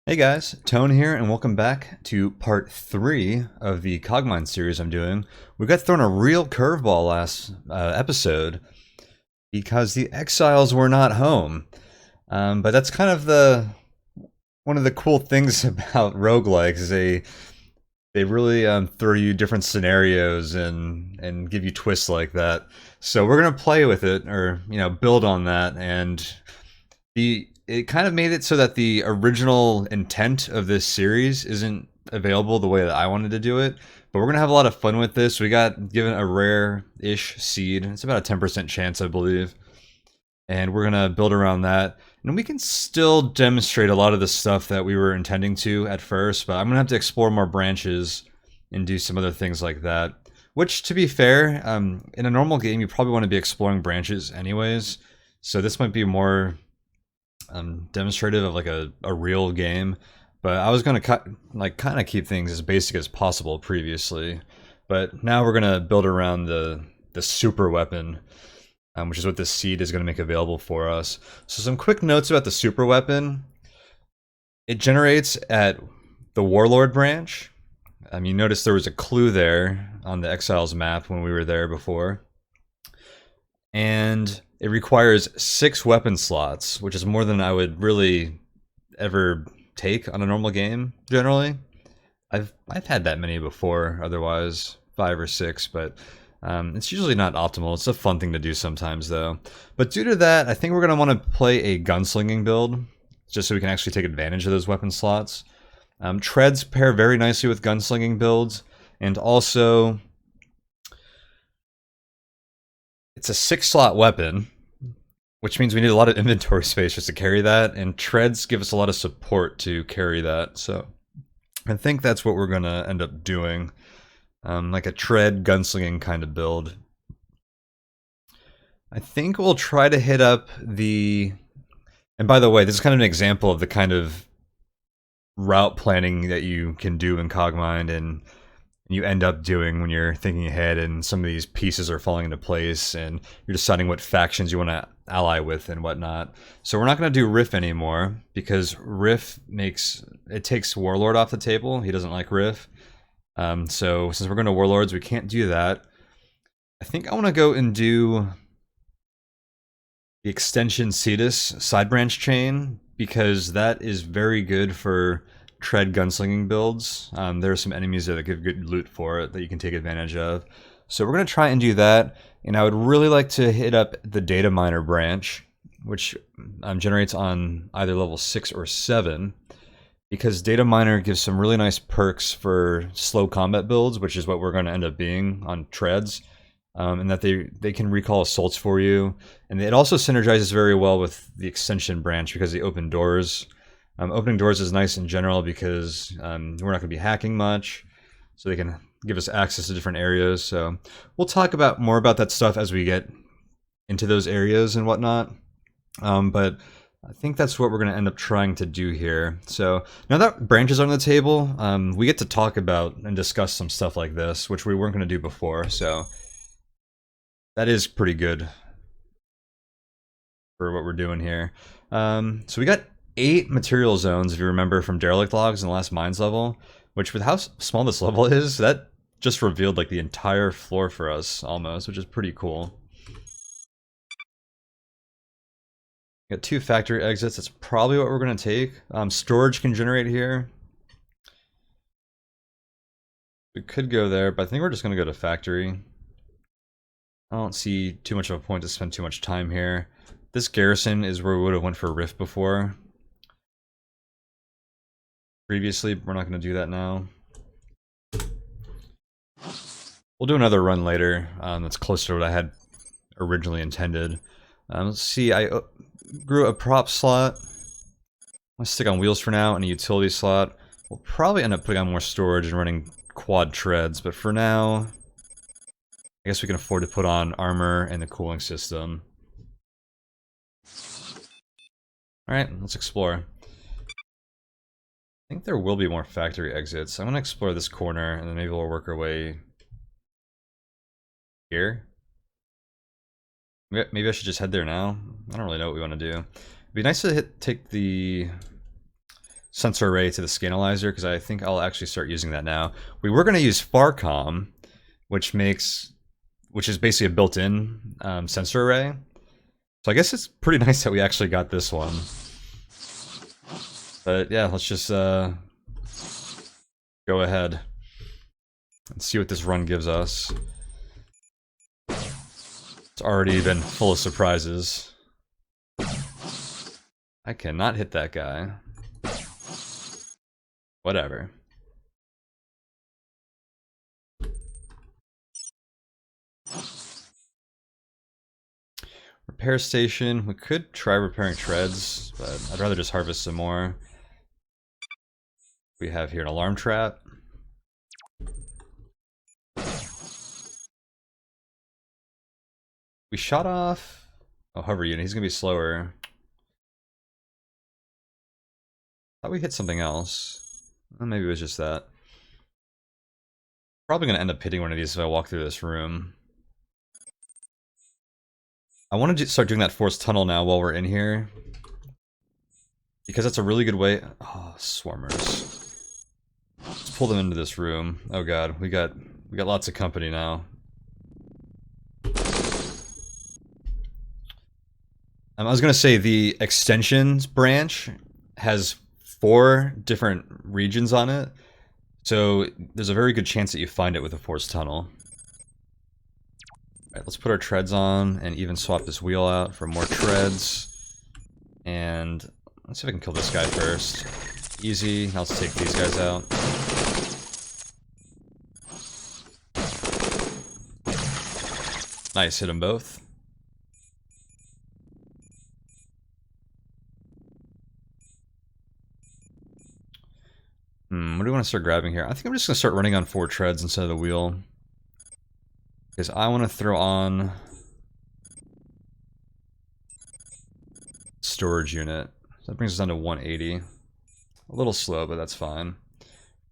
Hey guys, Tone here, and welcome back to part 3 of the Cogmind series I'm doing. We got thrown a real curveball last episode because the exiles were not home. But that's kind of one of the cool things about roguelikes is they really throw you different scenarios and give you twists like that. So we're gonna play with it, or build on that, and it kind of made it so that the original intent of this series isn't available the way that I wanted to do it. But we're gonna have a lot of fun with this. We got given a rare-ish seed. It's about a 10% chance, I believe. And we're gonna build around that. And we can still demonstrate a lot of the stuff that we were intending to at first, but I'm gonna have to explore more branches and do some other things like that. Which, to be fair, in a normal game, you probably want to be exploring branches anyways. So this might be more demonstrative of like a real game, but I was gonna kind of keep things as basic as possible previously, but now we're gonna build around the super weapon, which is what this seed is gonna make available for us. So some quick notes about the super weapon: it generates at the warlord branch. You notice there was a clue there on the exiles map when we were there before, and it requires 6 weapon slots, which is more than I would really ever take on a normal game, generally. I've had that many before, otherwise 5 or 6, but it's usually not optimal. It's a fun thing to do sometimes, though. But due to that, I think we're going to want to play a gunslinging build, just so we can actually take advantage of those weapon slots. Treads pair very nicely with gunslinging builds, and also it's a 6-slot weapon, which means we need a lot of inventory space just to carry that, and treads give us a lot of support to carry that. So I think that's what we're going to end up doing, like a tread gunslinging kind of build. I think we'll try to hit up the... And by the way, this is kind of an example of the kind of route planning that you can do in Cogmind and you end up doing when you're thinking ahead and some of these pieces are falling into place and you're deciding what factions you want to ally with and whatnot. So we're not going to do Riff anymore because Riff takes Warlord off the table. He doesn't like Riff. So since we're going to Warlords, we can't do that. I think I want to go and do the extension Cetus side branch chain because that is very good for tread gunslinging builds. There are some enemies that give good loot for it that you can take advantage of. So we're going to try and do that, and I would really like to hit up the data miner branch, which generates on either level 6 or 7, because data miner gives some really nice perks for slow combat builds, which is what we're going to end up being on treads, and that they can recall assaults for you, and it also synergizes very well with the extension branch because they open doors. Opening doors is nice in general because we're not going to be hacking much, so they can give us access to different areas. So we'll talk more about that stuff as we get into those areas and whatnot. But I think that's what we're going to end up trying to do here. So now that branches are on the table, we get to talk about and discuss some stuff like this, which we weren't going to do before. So that is pretty good for what we're doing here. So we got 8 material zones, if you remember from derelict logs in the last mines level, which with how small this level is, that just revealed like the entire floor for us almost, which is pretty cool. Got 2 factory exits. That's probably what we're going to take. Storage can generate here. We could go there, but I think we're just going to go to factory. I don't see too much of a point to spend too much time here. This garrison is where we would have went for Rift before. Previously, we're not going to do that now. We'll do another run later that's closer to what I had originally intended. Let's see, I grew a prop slot. I'm going to stick on wheels for now and a utility slot. We'll probably end up putting on more storage and running quad treads, but for now, I guess we can afford to put on armor and the cooling system. Alright, let's explore. I think there will be more factory exits. I'm going to explore this corner, and then maybe we'll work our way here. Maybe I should just head there now. I don't really know what we want to do. It'd be nice to take the sensor array to the scanalyzer, because I think I'll actually start using that now. We were going to use FarCom, which is basically a built-in sensor array. So I guess it's pretty nice that we actually got this one. But yeah, let's just go ahead and see what this run gives us. It's already been full of surprises. I cannot hit that guy. Whatever. Repair station. We could try repairing treads, but I'd rather just harvest some more. We have here an alarm trap. We shot off a hover unit. He's gonna be slower. Thought we hit something else. Well, maybe it was just that. Probably gonna end up hitting one of these if I walk through this room. I want to start doing that forced tunnel now while we're in here, because that's a really good way. Oh, swarmers! Let's pull them into this room. Oh god, we got lots of company now. I was gonna say the extensions branch has 4 different regions on it, so there's a very good chance that you find it with a forced tunnel. Alright, let's put our treads on and even swap this wheel out for more treads. And let's see if I can kill this guy first. Easy. Now let's take these guys out. Nice, hit them both. What do we want to start grabbing here? I think I'm just going to start running on 4 treads instead of the wheel. Because I want to throw on storage unit. So that brings us down to 180. A little slow, but that's fine. I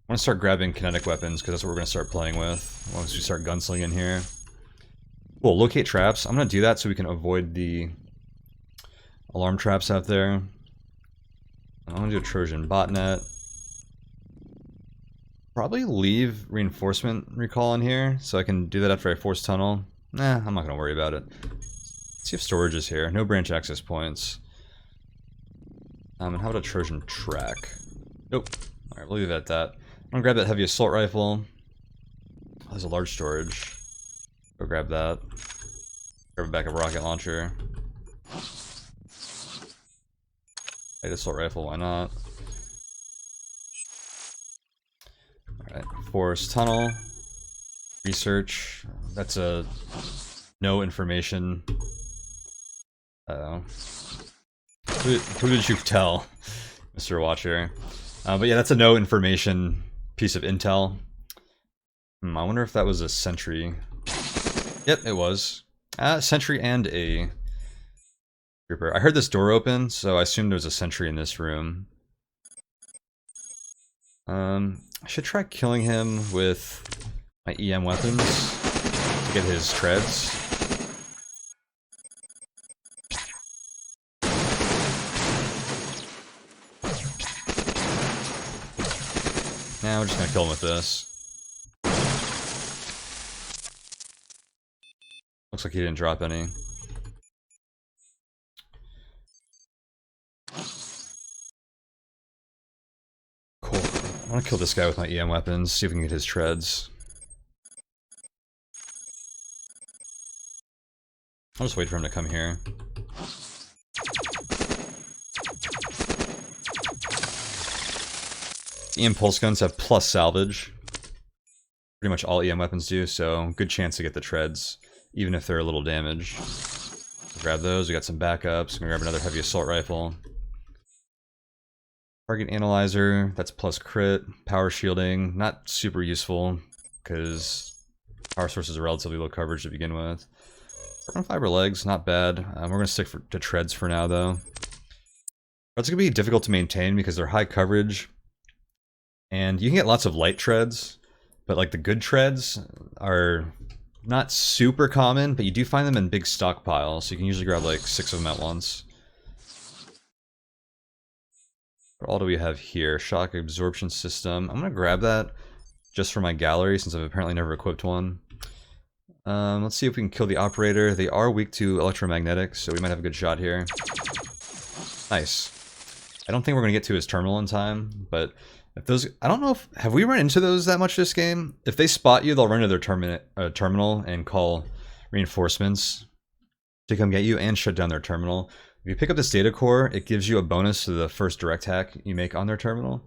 want to start grabbing kinetic weapons because that's what we're going to start playing with once we start gunslinging here. Cool, locate traps. I'm going to do that so we can avoid the alarm traps out there. I'm going to do a Trojan botnet. Probably leave reinforcement recall in here, so I can do that after I force tunnel. Nah, I'm not gonna worry about it. Let's see if storage is here. No branch access points. And how about a Trojan track? Nope. Alright, we'll leave it at that. I'm gonna grab that heavy assault rifle. Oh, there's a large storage. Go grab that. Grab a backup rocket launcher. Light assault rifle, why not? Alright, forest tunnel. Research. That's a no information. Uh-oh. Who did you tell, Mr. Watcher? But yeah, that's a no information piece of intel. I wonder if that was a sentry. Yep, it was. Sentry and a trooper. I heard this door open, so I assumed there was a sentry in this room. I should try killing him with my EM weapons to get his treads. Now we're just gonna kill him with this. Looks like he didn't drop any. Cool. I want to kill this guy with my EM weapons, see if we can get his treads. I'll just wait for him to come here. EM pulse guns have plus salvage. Pretty much all EM weapons do, so good chance to get the treads, even if they're a little damaged. Grab those, we got some backups. I'm gonna grab another heavy assault rifle. Target analyzer, that's plus crit. Power shielding, not super useful, because power sources are relatively low coverage to begin with. Carbon fiber legs, not bad. We're gonna stick to treads for now, though. That's gonna be difficult to maintain because they're high coverage. And you can get lots of light treads, but like the good treads are not super common, but you do find them in big stockpiles, so you can usually grab like 6 of them at once. What all do we have here? Shock absorption system. I'm gonna grab that just for my gallery since I've apparently never equipped one. Let's see if we can kill the operator. They are weak to electromagnetic, so we might have a good shot here. Nice. I don't think we're gonna get to his terminal in time, but if those, I don't know if, have we run into those that much this game? If they spot you, they'll run to their terminal and call reinforcements to come get you and shut down their terminal. If you pick up this data core, it gives you a bonus to the first direct hack you make on their terminal.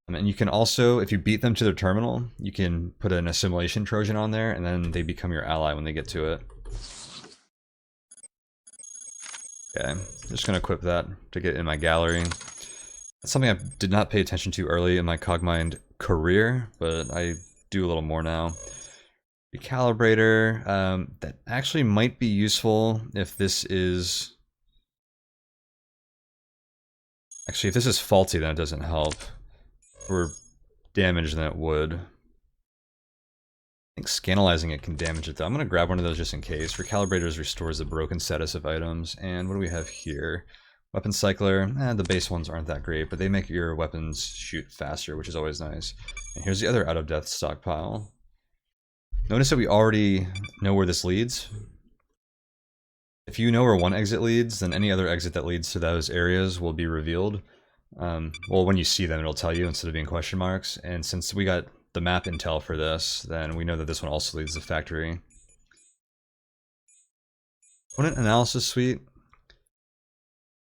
And you can also, if you beat them to their terminal, you can put an assimilation Trojan on there, and then they become your ally when they get to it. Okay, I'm just gonna equip that to get in my gallery. That's something I did not pay attention to early in my Cogmind career, but I do a little more now. Recalibrator, that actually might be useful if this is... Actually, if this is faulty, then it doesn't help. If we're damaged, then it would. I think scandalizing it can damage it, though. I'm going to grab one of those just in case. Recalibrators restores the broken status of items. And what do we have here? Weapon Cycler. The base ones aren't that great, but they make your weapons shoot faster, which is always nice. And here's the other out-of-death stockpile. Notice that we already know where this leads. If you know where one exit leads, then any other exit that leads to those areas will be revealed. Well, when you see them, it'll tell you instead of being question marks. And since we got the map intel for this, then we know that this one also leads to the factory. Component analysis suite.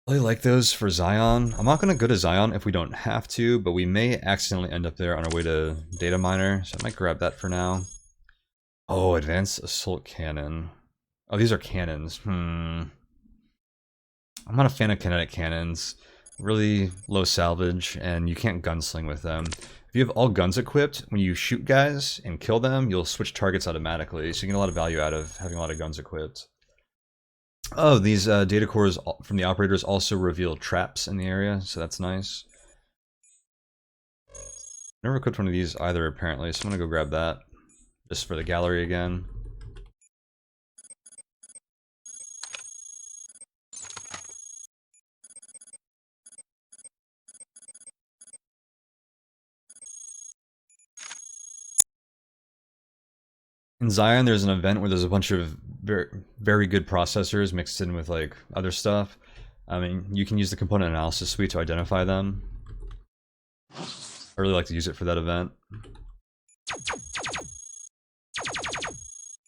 I really like those for Zion. I'm not going to go to Zion if we don't have to, but we may accidentally end up there on our way to Data Miner, so I might grab that for now. Oh, Advanced Assault Cannon. Oh, these are cannons. I'm not a fan of kinetic cannons. Really low salvage, and you can't gunsling with them. If you have all guns equipped, when you shoot guys and kill them, you'll switch targets automatically, so you get a lot of value out of having a lot of guns equipped. Oh, these data cores from the operators also reveal traps in the area, so that's nice. Never equipped one of these either, apparently, so I'm gonna go grab that. Just for the gallery again. In Zion, there's an event where there's a bunch of very good processors mixed in with like other stuff. I mean, you can use the component analysis suite to identify them. I really like to use it for that event.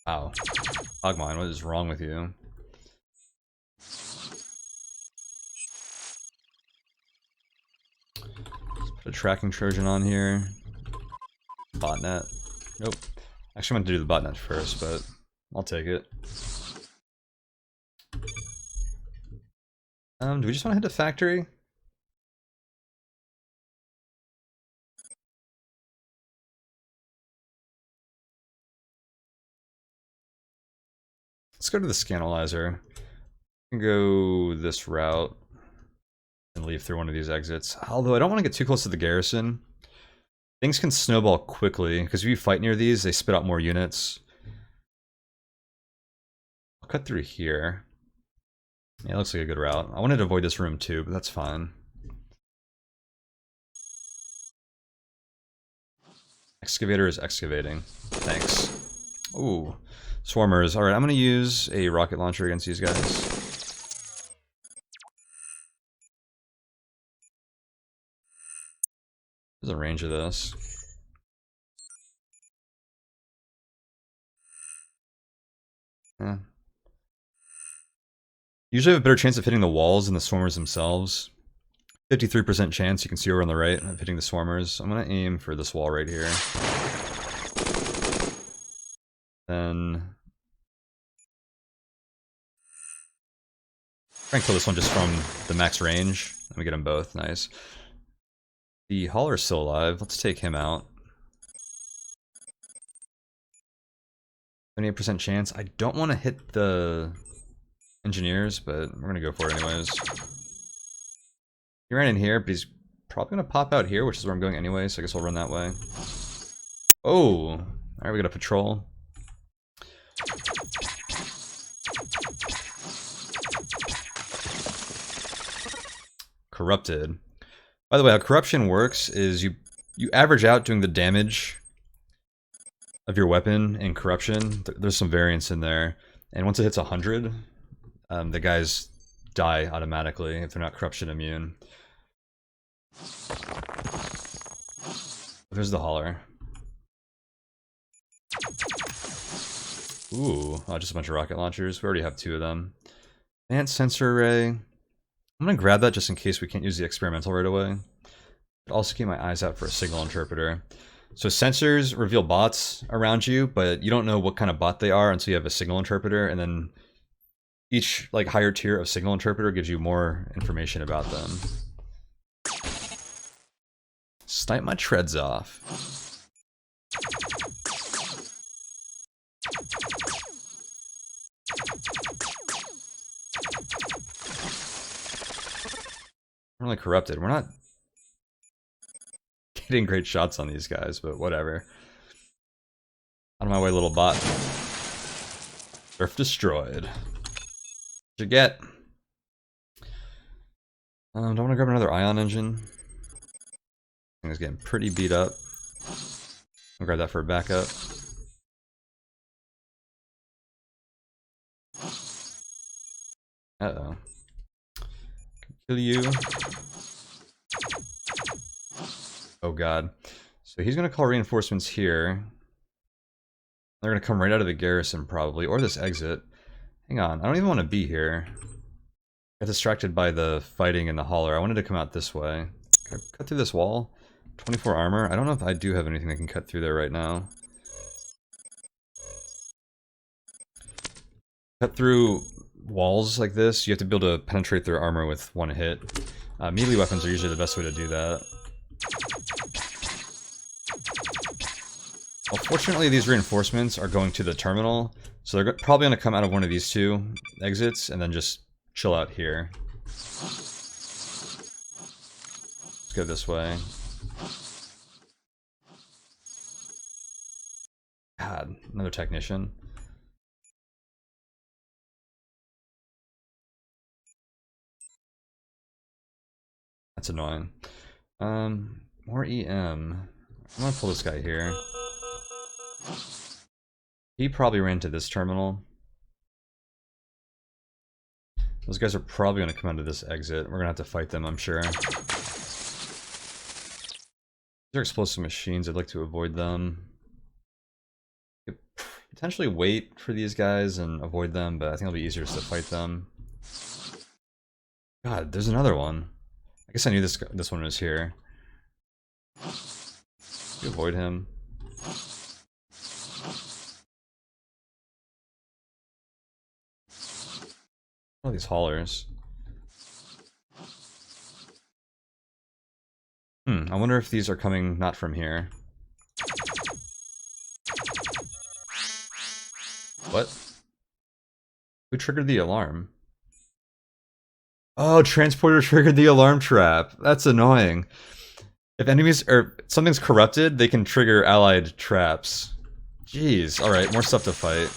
Wow. Cogmind, what is wrong with you? Let's put a tracking Trojan on here. Botnet. Nope. Actually, I meant to do the botnet first, but I'll take it. Do we just want to hit the factory? Let's go to the Scanalyzer. We can go this route and leave through one of these exits. Although I don't want to get too close to the Garrison. Things can snowball quickly, because if you fight near these, they spit out more units. I'll cut through here. Yeah, it looks like a good route. I wanted to avoid this room too, but that's fine. Excavator is excavating. Thanks. Ooh. Swarmers. Alright, I'm going to use a rocket launcher against these guys. There's a range of this. Yeah. Usually have a better chance of hitting the walls than the swarmers themselves. 53% chance, you can see over on the right, of hitting the swarmers. I'm going to aim for this wall right here. Then... try and kill this one just from the max range. Let me get them both, nice. The hauler's still alive, let's take him out. 78% chance. I don't want to hit the engineers, but we're going to go for it anyways. He ran in here, but he's probably going to pop out here, which is where I'm going anyway, so I guess we'll run that way. Oh! Alright, we got a patrol. Corrupted. By the way, how corruption works is you average out doing the damage of your weapon in corruption. There's some variance in there, and once it hits 100, the guys die automatically if they're not corruption immune. There's the holler. Ooh, oh, just a bunch of rocket launchers. We already have 2 of them. Advanced sensor array. I'm gonna grab that just in case we can't use the experimental right away. But also keep my eyes out for a signal interpreter. So sensors reveal bots around you, but you don't know what kind of bot they are until you have a signal interpreter, and then each like higher tier of signal interpreter gives you more information about them. Snipe my treads off. We're only corrupted. We're not getting great shots on these guys, but whatever. Out of my way, little bot. Earth destroyed. What'd you get? Don't want to grab another ion engine. Thing is getting pretty beat up. I'll grab that for a backup. Uh-oh. Kill you. Oh god. So he's gonna call reinforcements here. They're gonna come right out of the garrison probably, or this exit. Hang on, I don't even want to be here. Got distracted by the fighting in the holler. I wanted to come out this way. Can I cut through this wall? 24 armor. I don't know if I do have anything that can cut through there right now. Cut through walls like this, you have to be able to penetrate their armor with 1 hit. Melee weapons are usually the best way to do that. Well, fortunately, these reinforcements are going to the terminal, so they're probably going to come out of one of these 2 exits and then just chill out here. Let's go this way. God, another technician. That's annoying. More EM. I'm gonna pull this guy here. He probably ran to this terminal. Those guys are probably gonna come out of this exit. We're gonna have to fight them, I'm sure. These are explosive machines. I'd like to avoid them. Could potentially wait for these guys and avoid them, but I think it'll be easier just to fight them. God, there's another one. I guess I knew this one was here. You avoid him. All these haulers. I wonder if these are coming not from here. What? Who triggered the alarm? Oh, transporter triggered the alarm trap. That's annoying. If enemies or something's corrupted, they can trigger allied traps. Jeez. Alright, more stuff to fight.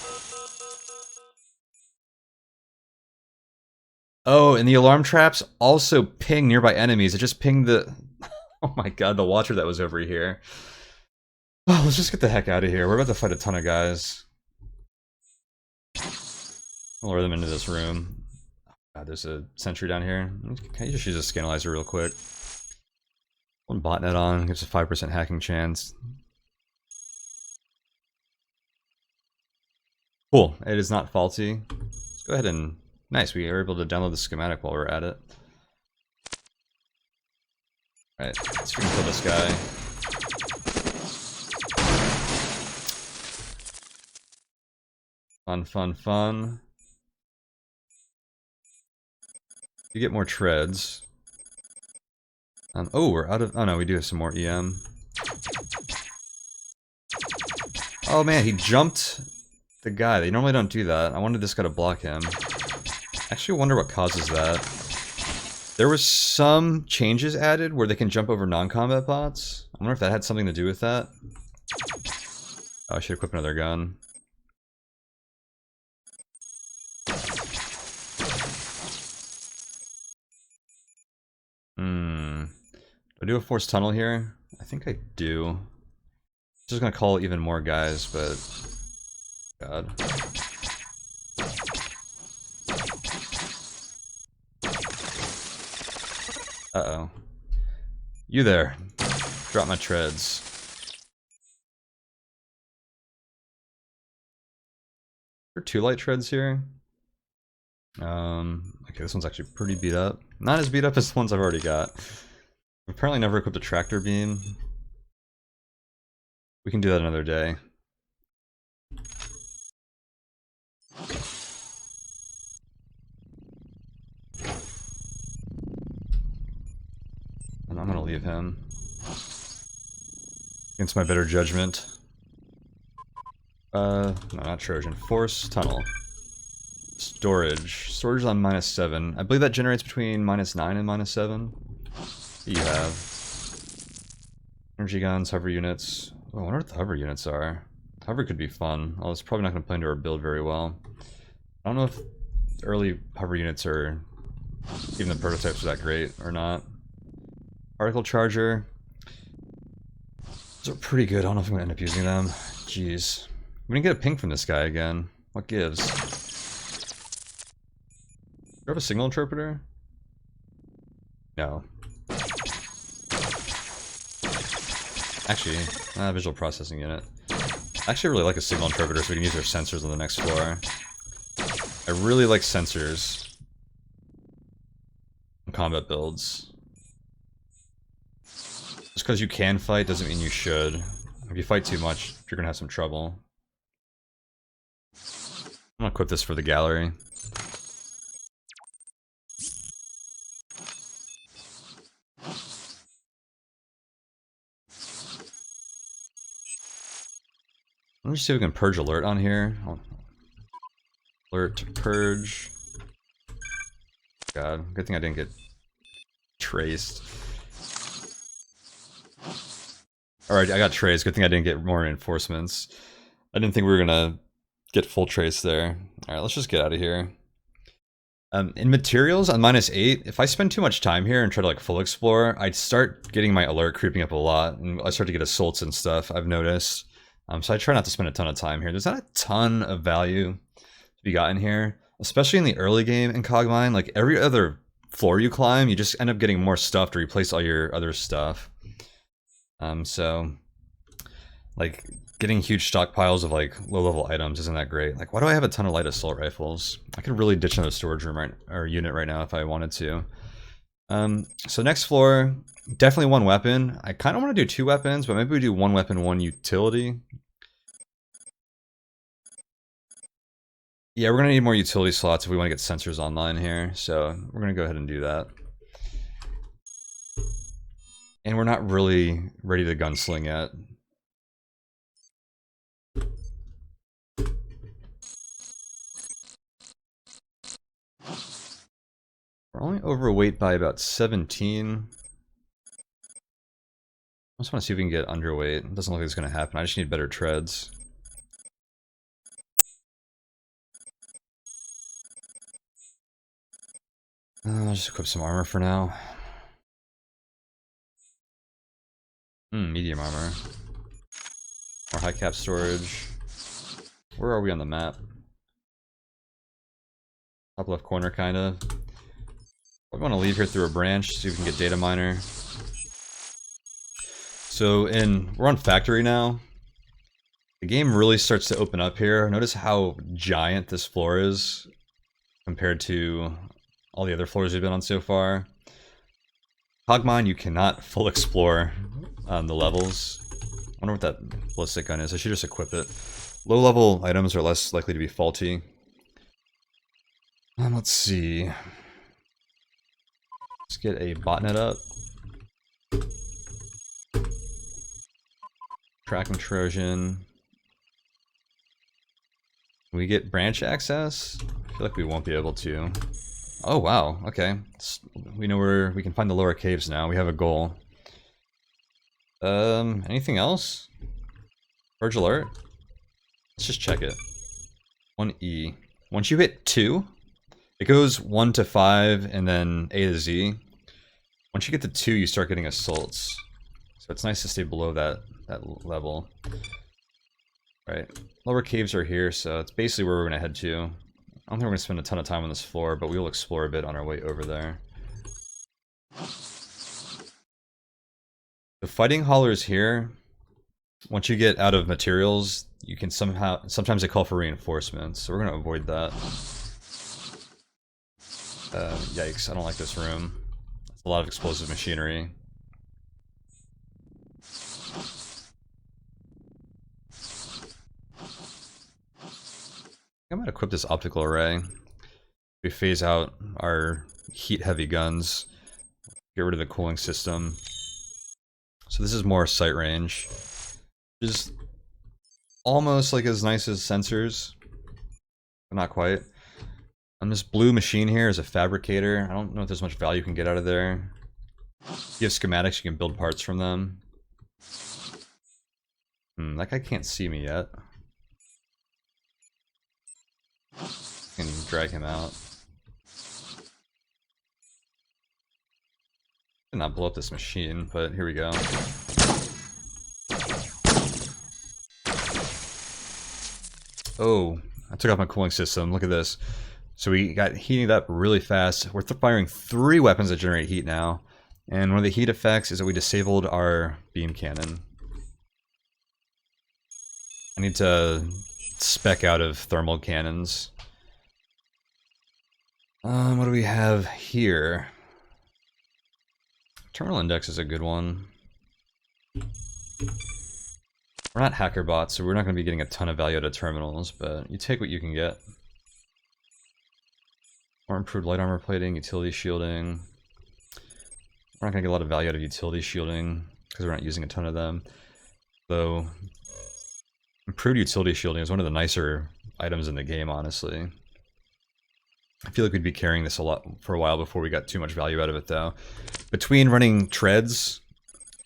Oh, and the alarm traps also ping nearby enemies. It just pinged the... Oh my god, the watcher that was over here. Oh, let's just get the heck out of here. We're about to fight a ton of guys. I'll lure them into this room. God, there's a sentry down here. Can I just use a scanalyzer real quick? One botnet on, gives a 5% hacking chance. Cool, it is not faulty. Let's go ahead and... Nice, we are able to download the schematic while we're at it. Alright, let's freaking kill this guy. Fun, fun, fun. You get more treads. Oh, we're out of... Oh no, we do have some more EM. Oh man, he jumped the guy. They normally don't do that. I wanted this guy to block him. I actually wonder what causes that. There was some changes added where they can jump over non-combat bots. I wonder if that had something to do with that. Oh, I should equip another gun. I do a forced tunnel here? I think I do. Just gonna call even more guys, but God. Uh-oh. You there. Drop my treads. There are 2 light treads here. Okay, this one's actually pretty beat up. Not as beat up as the ones I've already got. I've apparently never equipped a tractor beam. We can do that another day. And I'm gonna leave him. Against my better judgment. No, not Trojan. Force tunnel. Storage. Storage is on -7. I believe that generates between -9 and -7. You have energy guns, hover units. Oh, I wonder what the hover units are. Hover could be fun. Oh, it's probably not going to play into our build very well. I don't know if early hover units are, even the prototypes, are that great or not. Particle charger. Those are pretty good. I don't know if I'm going to end up using them. Jeez. I'm going to get a ping from this guy again. What gives? Do you have a signal interpreter? No. Actually, visual processing unit. I actually really like a signal interpreter so we can use our sensors on the next floor. I really like sensors in combat builds. Just because you can fight doesn't mean you should. If you fight too much, you're gonna have some trouble. I'm gonna equip this for the gallery. Let me see if we can purge alert on here. Alert to purge. God, good thing I didn't get traced. Alright, I got traced. Good thing I didn't get more reinforcements. I didn't think we were gonna get full trace there. Alright, let's just get out of here. In materials on -8, if I spend too much time here and try to like full explore, I'd start getting my alert creeping up a lot, and I start to get assaults and stuff, I've noticed. So I try not to spend a ton of time here. There's not a ton of value to be gotten here, especially in the early game in Cogmind. Like every other floor you climb, you just end up getting more stuff to replace all your other stuff. So like getting huge stockpiles of like low-level items isn't that great. Like, why do I have a ton of light assault rifles? I could really ditch another storage room or unit right now if I wanted to. So next floor, definitely 1 weapon. I kind of want to do 2 weapons, but maybe we do 1 weapon, 1 utility. Yeah, we're going to need more utility slots if we want to get sensors online here, so we're going to go ahead and do that. And we're not really ready to gunsling yet. We're only overweight by about 17. I just want to see if we can get underweight. It doesn't look like it's going to happen. I just need better treads. I'll just equip some armor for now. Medium armor. More high cap storage. Where are we on the map? Top left corner, kinda. We want to leave here through a branch, see if we can get data miner. So we're on factory now. The game really starts to open up here. Notice how giant this floor is compared to all the other floors we've been on so far. Cogmind, you cannot full explore the levels. I wonder what that ballistic gun is. I should just equip it. Low level items are less likely to be faulty. Let's see. Let's get a botnet up. Tracking Trojan. Can we get branch access? I feel like we won't be able to. Oh wow, okay. We know where we can find the lower caves now. We have a goal. Anything else? Purge alert? Let's just check it. 1E. Once you hit 2, it goes 1 to 5 and then A to Z. Once you get to 2, you start getting assaults. So it's nice to stay below that level. Right. Lower caves are here, so it's basically where we're going to head to. I don't think we're going to spend a ton of time on this floor, but we will explore a bit on our way over there. The fighting haulers here, once you get out of materials, you can sometimes they call for reinforcements, so we're going to avoid that. Yikes, I don't like this room. It's a lot of explosive machinery. I might equip this optical array. We phase out our heat-heavy guns. Get rid of the cooling system. So this is more sight range. Just almost like as nice as sensors, but not quite. And this blue machine here is a fabricator. I don't know if there's much value you can get out of there. If you have schematics, you can build parts from them. That guy can't see me yet. I can drag him out. Did not blow up this machine, but here we go. Oh, I took off my cooling system. Look at this. So we got heating up really fast. We're firing 3 weapons that generate heat now. And one of the heat effects is that we disabled our beam cannon. I need to spec out of thermal cannons. What do we have here? Terminal index is a good one. We're not hacker bots, so we're not going to be getting a ton of value out of terminals, but you take what you can get. More improved light armor plating, utility shielding. We're not going to get a lot of value out of utility shielding because we're not using a ton of them. Though, improved utility shielding is one of the nicer items in the game, honestly. I feel like we'd be carrying this a lot for a while before we got too much value out of it, though. Between running treads,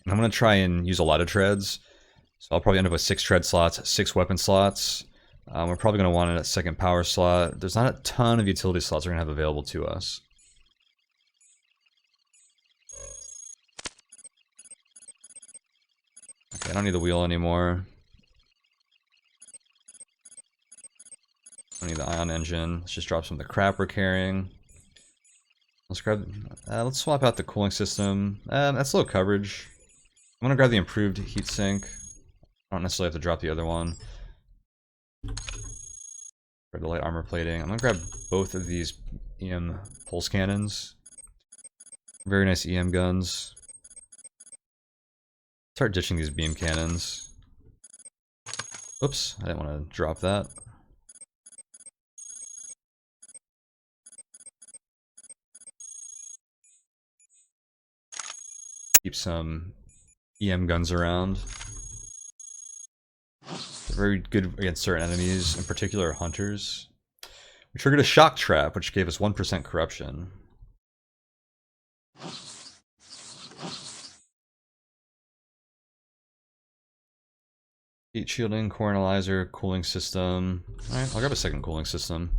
and I'm going to try and use a lot of treads, so I'll probably end up with 6 tread slots, 6 weapon slots. We're probably going to want a second power slot. There's not a ton of utility slots we're going to have available to us. Okay, I don't need the wheel anymore. I don't need the ion engine. Let's just drop some of the crap we're carrying. Let's swap out the cooling system. That's low coverage. I'm gonna grab the improved heatsink. I don't necessarily have to drop the other one. Grab the light armor plating. I'm gonna grab both of these EM pulse cannons. Very nice EM guns. Start ditching these beam cannons. Oops, I didn't want to drop that. Keep some EM guns around. They're very good against certain enemies, in particular hunters. We triggered a shock trap, which gave us 1% corruption. Heat shielding, core analyzer, cooling system. Alright, I'll grab a second cooling system.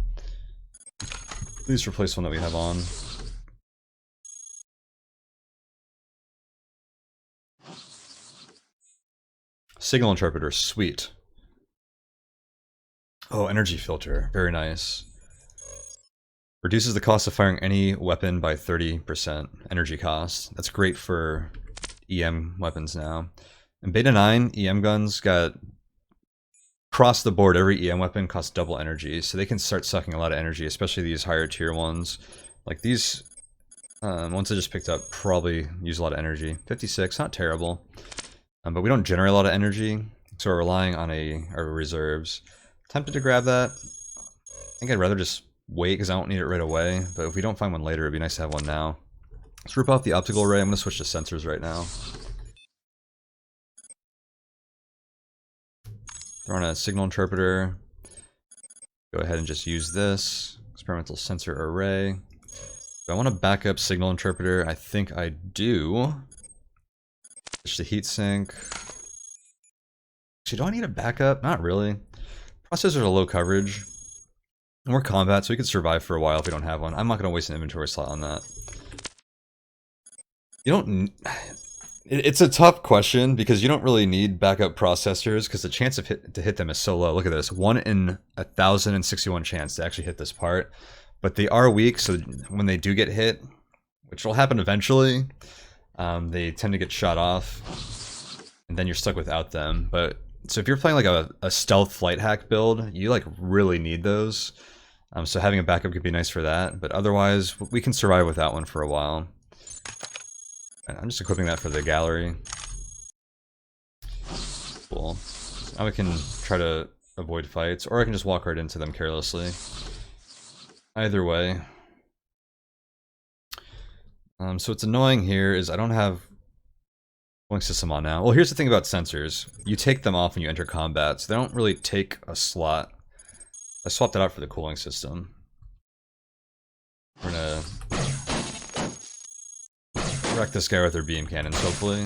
Please replace one that we have on. Signal interpreter, sweet. Oh, energy filter, very nice. Reduces the cost of firing any weapon by 30% energy cost. That's great for EM weapons now. In Beta 9, EM guns got across the board, every EM weapon costs double energy, so they can start sucking a lot of energy, especially these higher tier ones. Like these ones I just picked up probably use a lot of energy. 56, not terrible. But we don't generate a lot of energy, so we're relying on our reserves. Tempted to grab that. I think I'd rather just wait because I don't need it right away, but if we don't find one later, it'd be nice to have one now. Let's rip off the optical array. I'm going to switch to sensors right now. Throw on a signal interpreter. Go ahead and just use this. Experimental sensor array. Do I want to back up signal interpreter? I think I do. Switch to heatsink. Actually, do I need a backup? Not really. Processors are low coverage. And we're combat, so we could survive for a while if we don't have one. I'm not going to waste an inventory slot on that. You don't. It's a tough question because you don't really need backup processors because the chance of to hit them is so low. Look at this, 1 in 1,061 chance to actually hit this part. But they are weak, so when they do get hit, which will happen eventually, they tend to get shot off, and then you're stuck without them. But so if you're playing like a stealth flight hack build, you like really need those. So having a backup could be nice for that. But otherwise, we can survive without one for a while. I'm just equipping that for the gallery. Cool. Now we can try to avoid fights, or I can just walk right into them carelessly. Either way. So what's annoying here is I don't have cooling system on now. Well, here's the thing about sensors. You take them off when you enter combat, so they don't really take a slot. I swapped it out for the cooling system. We're gonna wreck this guy with their beam cannons, hopefully.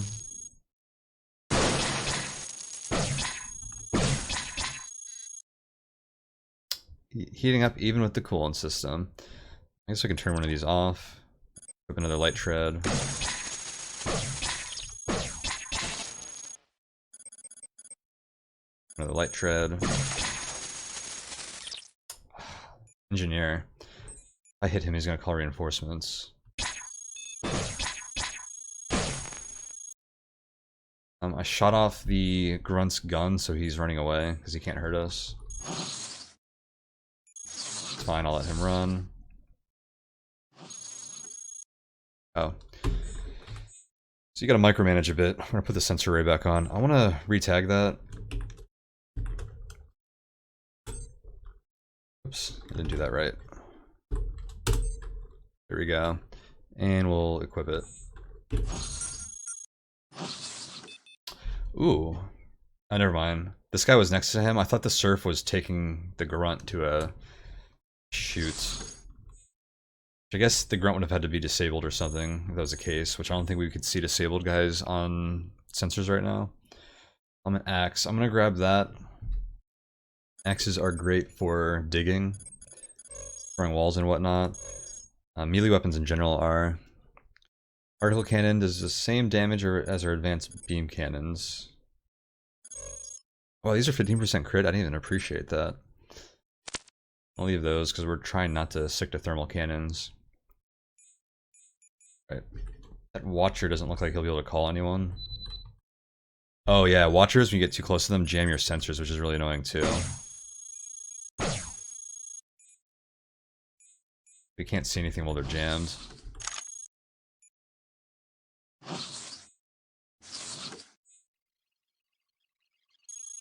Heating up even with the coolant system. I guess I can turn one of these off. Equip another light tread. Another light tread. Engineer. If I hit him, he's gonna call reinforcements. I shot off the grunt's gun, so he's running away because he can't hurt us. It's fine, I'll let him run. Oh. So you gotta micromanage a bit. I'm gonna put the sensor array back on. I wanna retag that. Oops, I didn't do that right. There we go. And we'll equip it. Ooh. Oh, never mind. This guy was next to him. I thought the surf was taking the grunt to a shoot. I guess the grunt would have had to be disabled or something if that was the case, which I don't think we could see disabled guys on sensors right now. I'm an axe. I'm gonna grab that. Axes are great for digging, throwing walls and whatnot. Melee weapons in general are. Particle cannon does the same damage as our advanced beam cannons. Well, these are 15% crit. I didn't even appreciate that. I'll leave those because we're trying not to stick to thermal cannons. Right. That Watcher doesn't look like he'll be able to call anyone. Oh yeah, Watchers, when you get too close to them, jam your sensors, which is really annoying too. We can't see anything while they're jammed.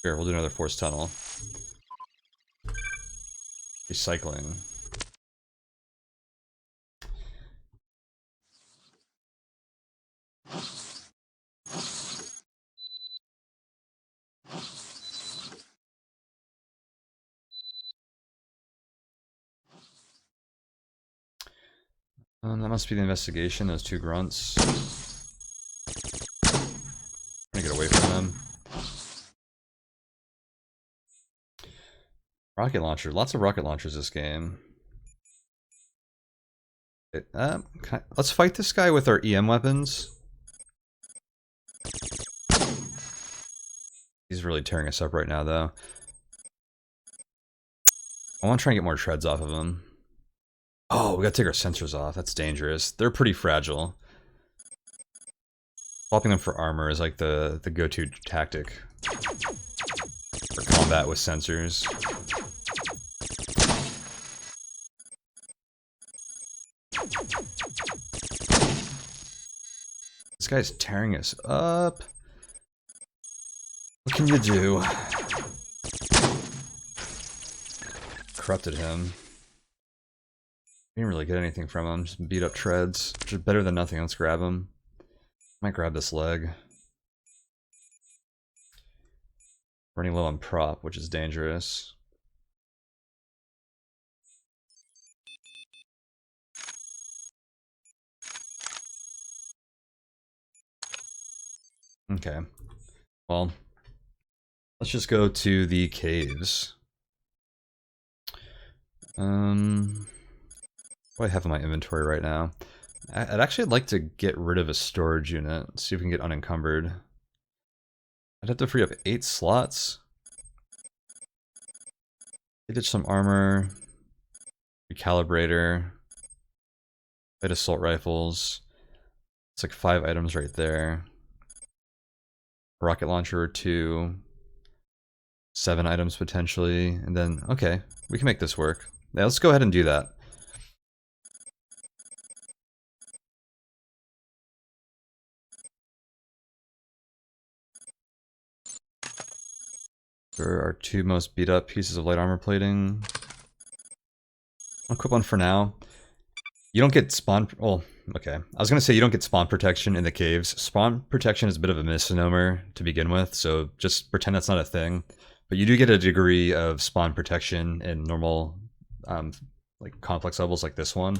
Here, we'll do another force tunnel. Recycling. That must be the investigation, those two grunts. I'm gonna get away from them. Rocket launcher. Lots of rocket launchers this game. Let's fight this guy with our EM weapons. He's really tearing us up right now, though. I want to try and get more treads off of him. Oh, we gotta take our sensors off. That's dangerous. They're pretty fragile. Swapping them for armor is like the go-to tactic for combat with sensors. This guy's tearing us up. What can you do? Corrupted him. Didn't really get anything from him. Just beat up treads, which is better than nothing. Let's grab him. Might grab this leg. Running low on prop, which is dangerous. Okay. Well, let's just go to the caves. What do I have in my inventory right now? I'd actually like to get rid of a storage unit, see if we can get unencumbered. I'd have to free up 8 slots. Ditch some armor, recalibrator, light assault rifles. It's like 5 items right there. Rocket launcher or 2. 7 items potentially, and then, okay, we can make this work. Yeah, let's go ahead and do that. There are 2 most beat up pieces of light armor plating. I'll equip one for now. You don't get spawn, well, okay. I was gonna say you don't get spawn protection in the caves. Spawn protection is a bit of a misnomer to begin with, so just pretend that's not a thing. But you do get a degree of spawn protection in normal, like complex levels like this one,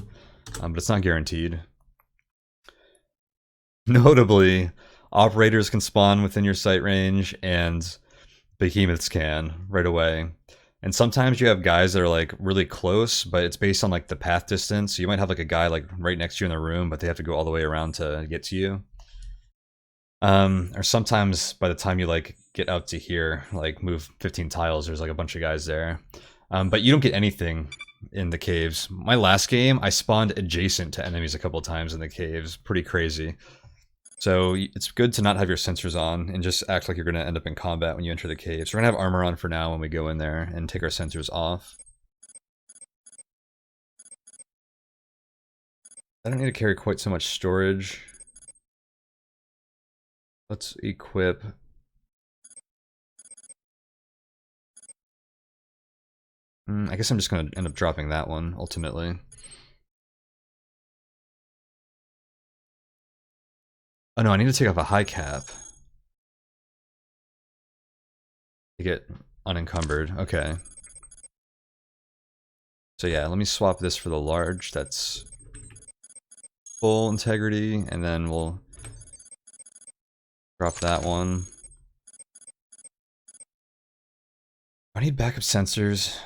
but it's not guaranteed. Notably, operators can spawn within your sight range, and behemoths can right away. And sometimes you have guys that are like really close, but it's based on like the path distance. So you might have like a guy like right next to you in the room, but they have to go all the way around to get to you. Or sometimes by the time you like get out to here, like move 15 tiles, there's like a bunch of guys there. But you don't get anything in the caves. My last game, I spawned adjacent to enemies a couple times in the caves. Pretty crazy. So it's good to not have your sensors on and just act like you're going to end up in combat when you enter the caves. We're going to have armor on for now when we go in there and take our sensors off. I don't need to carry quite so much storage. Let's equip. I guess I'm just going to end up dropping that one, ultimately. Oh no, I need to take off a high cap. To get unencumbered, okay. So yeah, let me swap this for the large, that's full integrity, and then we'll drop that one. I need backup sensors.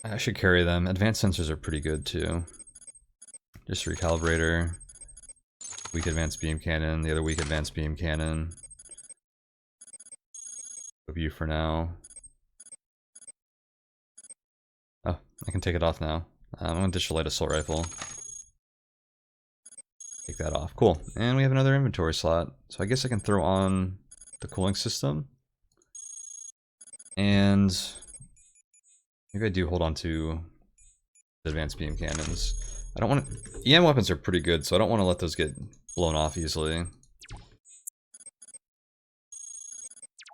I should carry them. Advanced sensors are pretty good too. Just recalibrator. Weak advanced beam cannon, the other weak advanced beam cannon. View for now. Oh, I can take it off now. I'm gonna ditch the light assault rifle. Take that off. Cool. And we have another inventory slot. So I guess I can throw on the cooling system. And maybe I do hold on to the advanced beam cannons. I don't want to... EM weapons are pretty good, so I don't want to let those get blown off easily.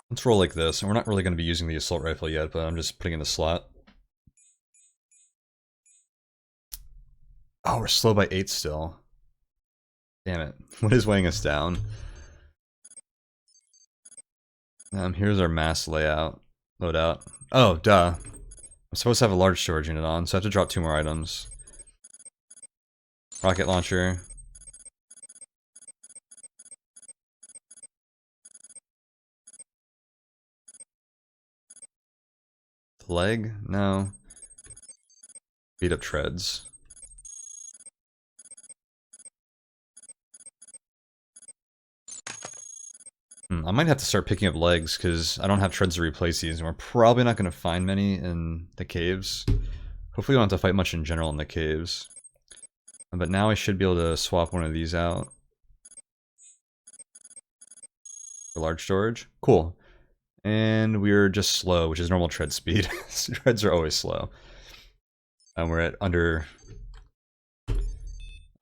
Let's roll like this, and we're not really going to be using the assault rifle yet, but I'm just putting in the slot. Oh, we're slow by 8 still. Damn it. What is weighing us down? Here's our mass layout. Loadout. Oh, duh. I'm supposed to have a large storage unit on, so I have to drop 2 more items. Rocket launcher. The leg? No. Beat up treads. I might have to start picking up legs because I don't have treads to replace these, and we're probably not going to find many in the caves. Hopefully we don't have to fight much in general in the caves. But now I should be able to swap one of these out. For large storage. Cool. And we're just slow, which is normal tread speed. Treads are always slow. And we're at under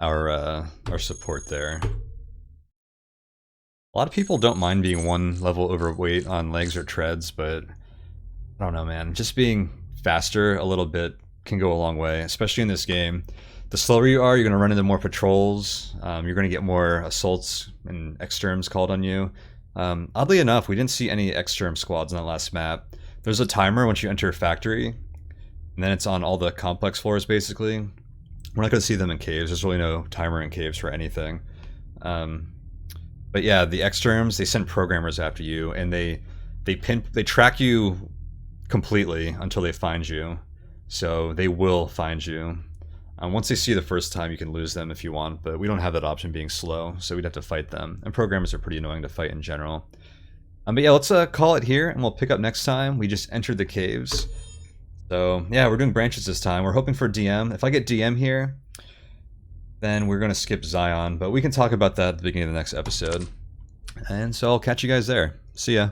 our support there. A lot of people don't mind being 1 level overweight on legs or treads, but I don't know, man. Just being faster a little bit can go a long way, especially in this game. The slower you are, you're going to run into more patrols, you're going to get more assaults and exterms called on you. Oddly enough, we didn't see any exterm squads on that last map. There's a timer once you enter a factory, and then it's on all the complex floors basically. We're not going to see them in caves, there's really no timer in caves for anything. But yeah, the exterms, they send programmers after you, and they track you completely until they find you. So they will find you. Once they see you the first time, you can lose them if you want, but we don't have that option being slow, so we'd have to fight them. And programmers are pretty annoying to fight in general. But yeah, let's call it here, and we'll pick up next time. We just entered the caves. So yeah, we're doing branches this time. We're hoping for DM. If I get DM here, then we're going to skip Zion, but we can talk about that at the beginning of the next episode. And so I'll catch you guys there. See ya.